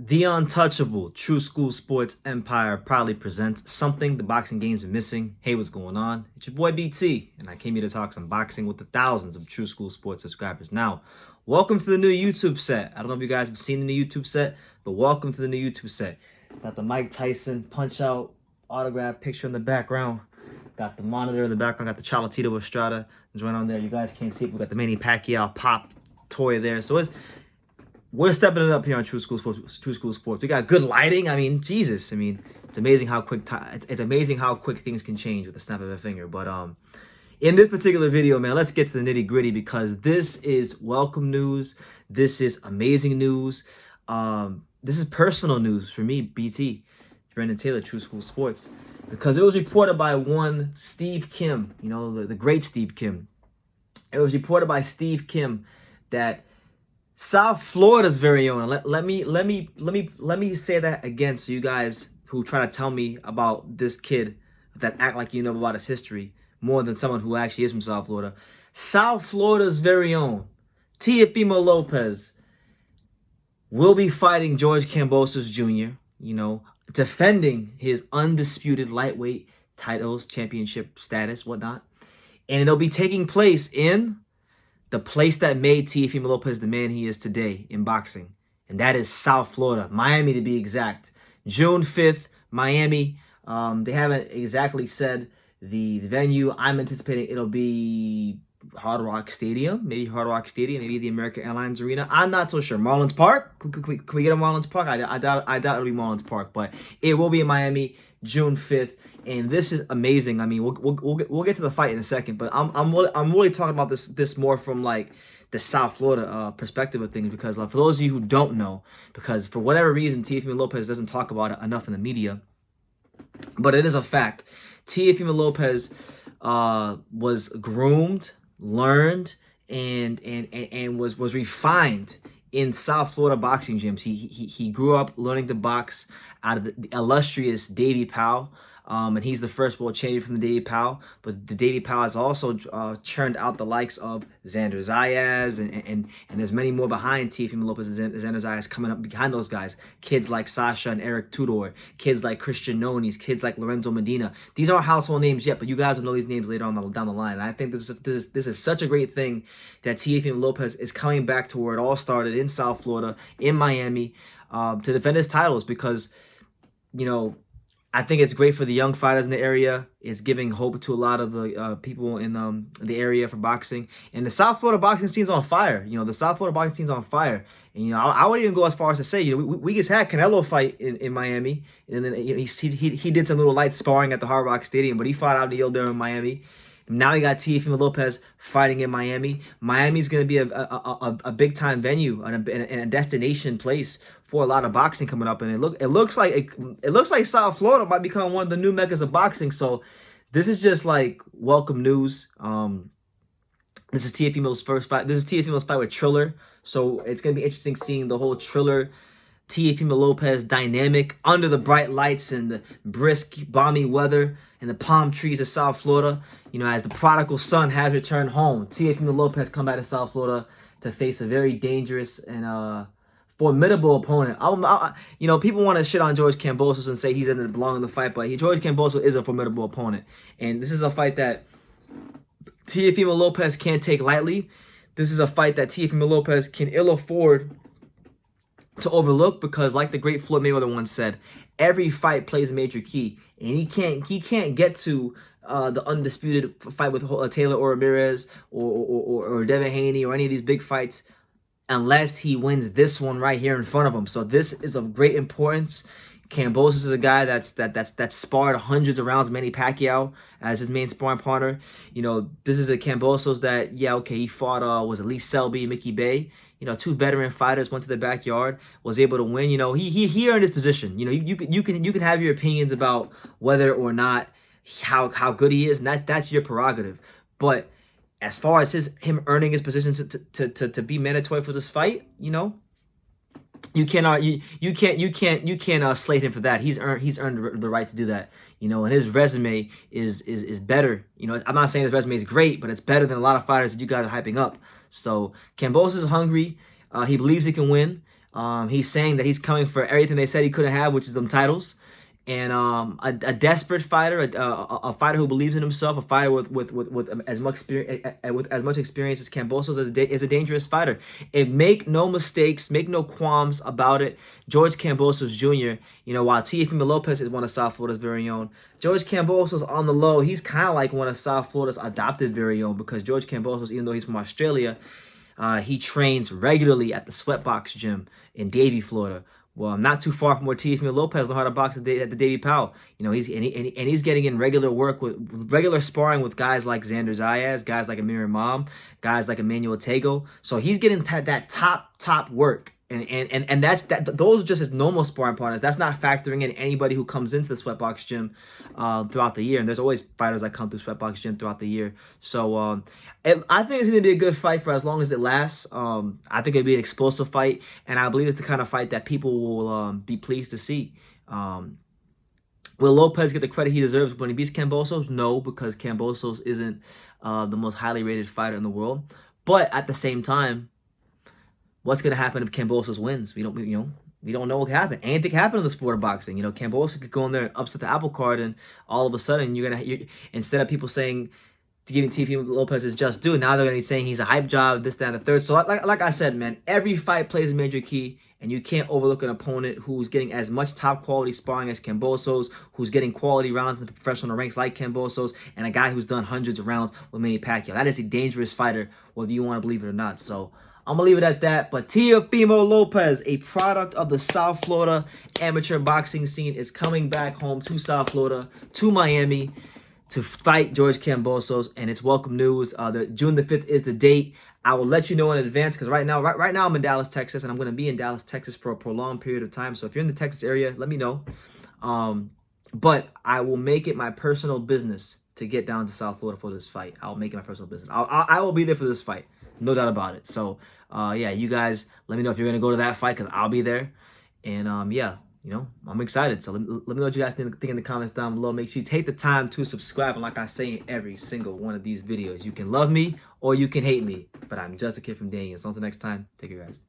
The untouchable True School Sports Empire proudly presents something the boxing game's been missing. Hey, what's going on? It's your boy BT, and I came here to talk some boxing with the thousands of True School Sports subscribers. Now, welcome to the new YouTube set. I don't know if you guys have seen the new YouTube set, but welcome to the new YouTube set. Got the Mike Tyson punch-out autograph picture in the background. Got the monitor in the background. Got the Cholatito Estrada joint on there. You guys can't see it. We got the Manny Pacquiao pop toy there. So we're stepping it up here on True School Sports. True School Sports. We got good lighting. I mean, Jesus. I mean, it's amazing how quick it's amazing how quick things can change with the snap of a finger. But in this particular video, man, let's get to the nitty gritty because this is welcome news. This is amazing news. This is personal news for me, BT, Brandon Taylor, True School Sports, because it was reported by one Steve Kim. You know, the great Steve Kim. It was reported by Steve Kim that South Florida's very own. Let me say that again, so you guys who try to tell me about this kid that act like you know about his history more than someone who actually is from South Florida. South Florida's very own Teofimo Lopez will be fighting George Kambosos Jr. You know, defending his undisputed lightweight titles, championship status, whatnot, and it'll be taking place in the place that made Teofimo Lopez the man he is today in boxing, and that is South Florida, Miami to be exact. June 5th, Miami. They haven't exactly said the venue. I'm anticipating it'll be Hard Rock Stadium, maybe the American Airlines Arena. I'm not so sure. Marlins Park? Can we get a Marlins Park? I doubt it'll be Marlins Park, but it will be in Miami, June 5th. And this is amazing. I mean, we'll get to the fight in a second, but I'm really talking about this more from like the South Florida perspective of things, because for those of you who don't know, because for whatever reason Teofimo Lopez doesn't talk about it enough in the media, but it is a fact. Teofimo Lopez was groomed, learned, and was refined in South Florida boxing gyms. He grew up learning to box out of the illustrious DAVIE PAL. And he's the first world champion from the DAVIE PAL. But the DAVIE PAL has also churned out the likes of Xander Zayas, and there's many more behind Teofimo Lopez and Xander Zayas coming up behind those guys. Kids like Sasha and Eric Tudor, kids like Christian Nonis, kids like Lorenzo Medina. These aren't household names yet, but you guys will know these names later on down the line. And I think this is such a great thing that Teofimo Lopez is coming back to where it all started, in South Florida, in Miami, to defend his titles, because, you know, I think it's great for the young fighters in the area. It's giving hope to a lot of the people in the area for boxing. And the South Florida boxing scene's on fire. You know, the South Florida boxing scene's on fire. And, you know, I would even go as far as to say, you know, we just had Canelo fight in Miami. And then he did some little light sparring at the Hard Rock Stadium, but he fought out in the Yield there in Miami. Now you got Teofimo Lopez fighting in Miami. Miami's going to be a big time venue and a destination place for a lot of boxing coming up. And it looks like South Florida might become one of the new meccas of boxing. So this is just like welcome news. This is Teofimo's first fight. This is Teofimo's fight with Triller. So it's going to be interesting seeing the whole Triller Teofimo Lopez dynamic under the bright lights and the brisk, balmy weather and the palm trees of South Florida. You know, as the prodigal son has returned home, Teofimo Lopez come back to South Florida to face a very dangerous and formidable opponent. You know, people want to shit on George Kambosos and say he doesn't belong in the fight, but George Kambosos is a formidable opponent, and this is a fight that Teofimo Lopez can't take lightly. This is a fight that Teofimo Lopez can ill afford to overlook, because like the great Floyd Mayweather once said, every fight plays a major key, and he can't get to the undisputed fight with Taylor or Ramirez or Devin Haney or any of these big fights unless he wins this one right here in front of him. So this is of great importance. Kambosos is a guy that's sparred hundreds of rounds, Manny Pacquiao as his main sparring partner. You know, this is a Kambosos that, yeah, okay, he fought was it Lee Selby, Mickey Bay. You know, two veteran fighters, went to the backyard, was able to win. You know, he earned his position. You know, you can have your opinions about whether or not how good he is, and that's your prerogative. But as far as him earning his position to be mandatory for this fight, you know, you can't slate him for that. He's earned the right to do that. You know, and his resume is better. You know, I'm not saying his resume is great, but it's better than a lot of fighters that you guys are hyping up. So Kambosos is hungry. He believes he can win. He's saying that he's coming for everything they said he couldn't have, which is them titles. And a desperate fighter, a fighter who believes in himself, a fighter with as much experience as Kambosos is a dangerous fighter. And make no mistakes, make no qualms about it. George Kambosos Jr. While Teofimo Lopez is one of South Florida's very own, George Kambosos on the low, he's kind of like one of South Florida's adopted very own, because George Kambosos, even though he's from Australia, he trains regularly at the Sweatbox gym in Davie, Florida. Well, not too far from where Teofimo Lopez learned how to box at the DAVIE PAL. He's getting in regular work with regular sparring with guys like Xander Zayas, guys like Amir Imam, guys like Emmanuel Tego. So he's getting that top work. And those are just his normal sparring partners. That's not factoring in anybody who comes into the Sweatbox gym throughout the year. And there's always fighters that come through Sweatbox gym throughout the year. So I think it's going to be a good fight for as long as it lasts. I think it'll be an explosive fight, and I believe it's the kind of fight that people will be pleased to see. Will Lopez get the credit he deserves when he beats Kambosos? No, because Kambosos isn't the most highly rated fighter in the world. But at the same time, what's going to happen if Kambosos wins? We don't know what can happen. Anything can happen in the sport of boxing. Kambosos could go in there and upset the apple cart, and all of a sudden instead of people saying giving Teofimo Lopez his just due, now they're going to be saying he's a hype job, this, that, and the third. So like I said, man, every fight plays a major key, and you can't overlook an opponent who's getting as much top quality sparring as Kambosos, who's getting quality rounds in the professional ranks like Kambosos, and a guy who's done hundreds of rounds with Manny Pacquiao. That is a dangerous fighter, whether you want to believe it or not. So I'm going to leave it at that. But Teofimo Lopez, a product of the South Florida amateur boxing scene, is coming back home to South Florida, to Miami, to fight George Kambosos, and it's welcome news. June the 5th is the date. I will let you know in advance, because right now I'm in Dallas, Texas, and I'm going to be in Dallas, Texas for a prolonged period of time. So if you're in the Texas area, let me know. But I will make it my personal business to get down to South Florida for this fight. I'll make it my personal business. I will be there for this fight. No doubt about it. So, yeah, you guys, let me know if you're going to go to that fight, because I'll be there. And, yeah, I'm excited. So let me know what you guys think in the comments down below. Make sure you take the time to subscribe. And like I say in every single one of these videos, you can love me or you can hate me. But I'm just a kid from Daniel. So until next time, take care, guys.